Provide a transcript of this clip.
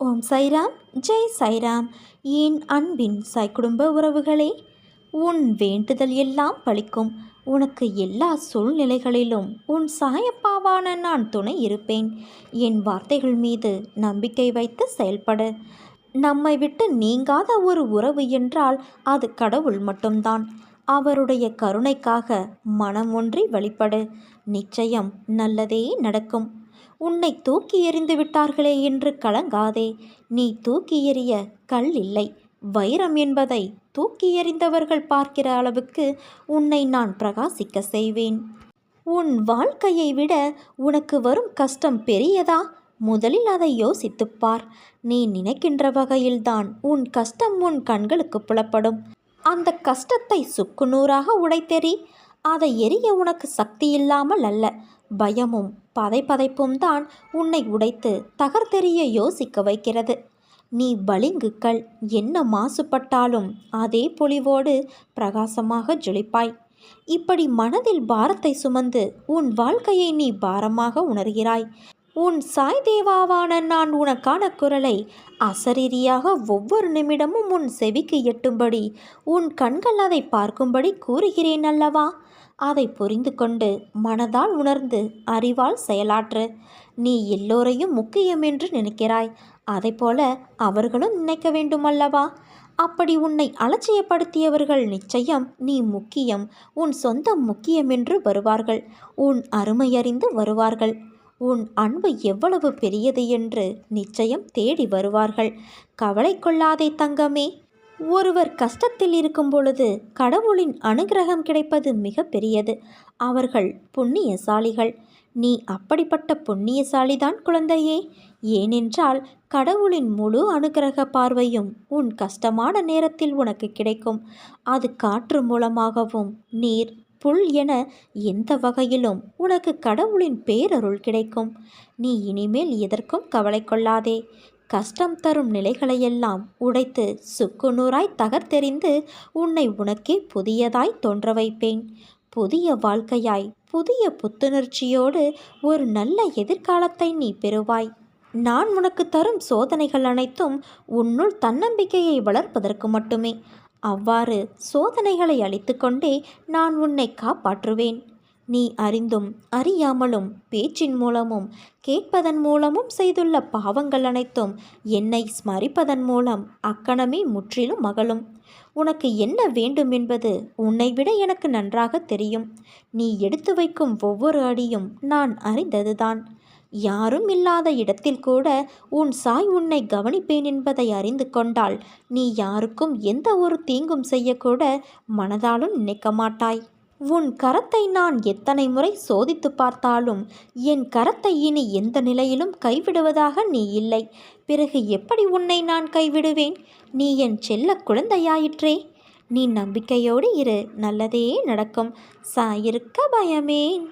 ஓம் சைராம், ஜெய் சைராம். என் அன்பின் சாய் குடும்ப உறவுகளே, உன் வேண்டுதல் எல்லாம் பலிக்கும். உனக்கு எல்லா சூழ்நிலைகளிலும் உன் சாயப்பாவான நான் துணை இருப்பேன். என் வார்த்தைகள் மீது நம்பிக்கை வைத்து செயல்படு. நம்மை விட்டு நீங்காத ஒரு உறவு என்றால் அது கடவுள் மட்டும்தான். அவருடைய கருணைக்காக மனம் ஒன்றி வழிபடு. நிச்சயம் நல்லதே நடக்கும். உன்னை தூக்கி எறிந்து விட்டார்களே என்று கலங்காதே. நீ தூக்கி எறிய கல் இல்லை, வைரம் என்பதை தூக்கி எறிந்தவர்கள் பார்க்கிற அளவுக்கு உன்னை நான் பிரகாசிக்க செய்வேன். உன் வாழ்க்கையை விட உனக்கு வரும் கஷ்டம் பெரியதா? முதலில் அதை யோசித்துப்பார். நீ நினைக்கின்ற வகையில்தான் உன் கஷ்டம் உன் கண்களுக்கு புலப்படும். அந்த கஷ்டத்தை சுக்குநூறாக உடைத்தெறி. அதை எரிய உனக்கு சக்தி இல்லாமல் அல்ல, பயமும் பதைப்பதைப்பும் தான் உன்னை உடைத்து தகர்த்தெறிய யோசிக்க வைக்கிறது. நீ பளிங்குக்கள், என்ன மாசுபட்டாலும் அதே பொலிவோடு பிரகாசமாக ஜொலிப்பாய். இப்படி மனதில் பாரத்தை சுமந்து உன் வாழ்க்கையை நீ பாரமாக உணர்கிறாய். உன் சாய் தேவாவான நான் உனக்கான குரலை அசரீரியாக ஒவ்வொரு நிமிடமும் உன் செவிக்கு எட்டும்படி உன் கண்கள் அதை பார்க்கும்படி கூறுகிறேன் அல்லவா? அதை புரிந்து கொண்டு மனதால் உணர்ந்து அறிவால் செயலாற்று. நீ எல்லோரையும் முக்கியம் என்று நினைக்கிறாய், அதை போல அவர்களும் நினைக்க வேண்டுமல்லவா? அப்படி உன்னை அலட்சியப்படுத்தியவர்கள் நிச்சயம் நீ முக்கியம், உன் சொந்தம் முக்கியம் என்று வருவார்கள். உன் அருமையறிந்து வருவார்கள். உன் அன்பு எவ்வளவு பெரியது என்று நிச்சயம் தேடி வருவார்கள். கவலை கொள்ளாதே தங்கமே. ஒருவர் கஷ்டத்தில் இருக்கும் பொழுது கடவுளின் அனுகிரகம் கிடைப்பது மிக பெரியது. அவர்கள் புண்ணியசாலிகள். நீ அப்படிப்பட்ட புண்ணியசாலிதான் குழந்தையே. ஏனென்றால் கடவுளின் முழு அனுகிரக பார்வையும் உன் கஷ்டமான நேரத்தில் உனக்கு கிடைக்கும். அது காற்று மூலமாகவும் நீர் புல் என எந்த வகையிலும் உனக்கு கடவுளின் பேரருள் கிடைக்கும். நீ இனிமேல் எதற்கும் கவலை கொள்ளாதே. கஷ்டம் தரும் நிலைகளையெல்லாம் உடைத்து சுக்குநூறாய் தகர்த்தெறிந்து உன்னை உனக்கே புதியதாய் தோன்ற வைப்பேன். புதிய வாழ்க்கையாய் புதிய புத்துணர்ச்சியோடு ஒரு நல்ல எதிர்காலத்தை நீ பெறுவாய். நான் உனக்கு தரும் சோதனைகள் அனைத்தும் உன்னுள் தன்னம்பிக்கையை வளர்ப்பதற்கு மட்டுமே. அவ்வாறு சோதனைகளை அளித்து கொண்டே நான் உன்னை காப்பாற்றுவேன். நீ அறிந்தும் அறியாமலும் பேச்சின் மூலமும் கேட்பதன் மூலமும் செய்துள்ள பாவங்கள் அனைத்தும் என்னை ஸ்மரிப்பதன் மூலம் அக்கணமே முற்றிலும் அகலும். உனக்கு என்ன வேண்டும் என்பது உன்னை விட எனக்கு நன்றாக தெரியும். நீ எடுத்து வைக்கும் ஒவ்வொரு அடியும் நான் அறிந்ததுதான். யாரும் இல்லாத இடத்தில் கூட உன் சாய் உன்னை கவனிப்பேன் என்பதை அறிந்து கொண்டால் நீ யாருக்கும் எந்த ஒரு தீங்கும் செய்யக்கூட மனதாலும் நினைக்க மாட்டாய். உன் கரத்தை நான் எத்தனை முறை சோதித்து பார்த்தாலும் என் கரத்தை இனி எந்த நிலையிலும் கைவிடுவதாக நீ இல்லை. பிறகு எப்படி உன்னை நான் கைவிடுவேன்? நீ என் செல்ல குழந்தையாயிற்றே. நீ நம்பிக்கையோடு இரு, நல்லதே நடக்கும். சாயிருக்க பயமேன்.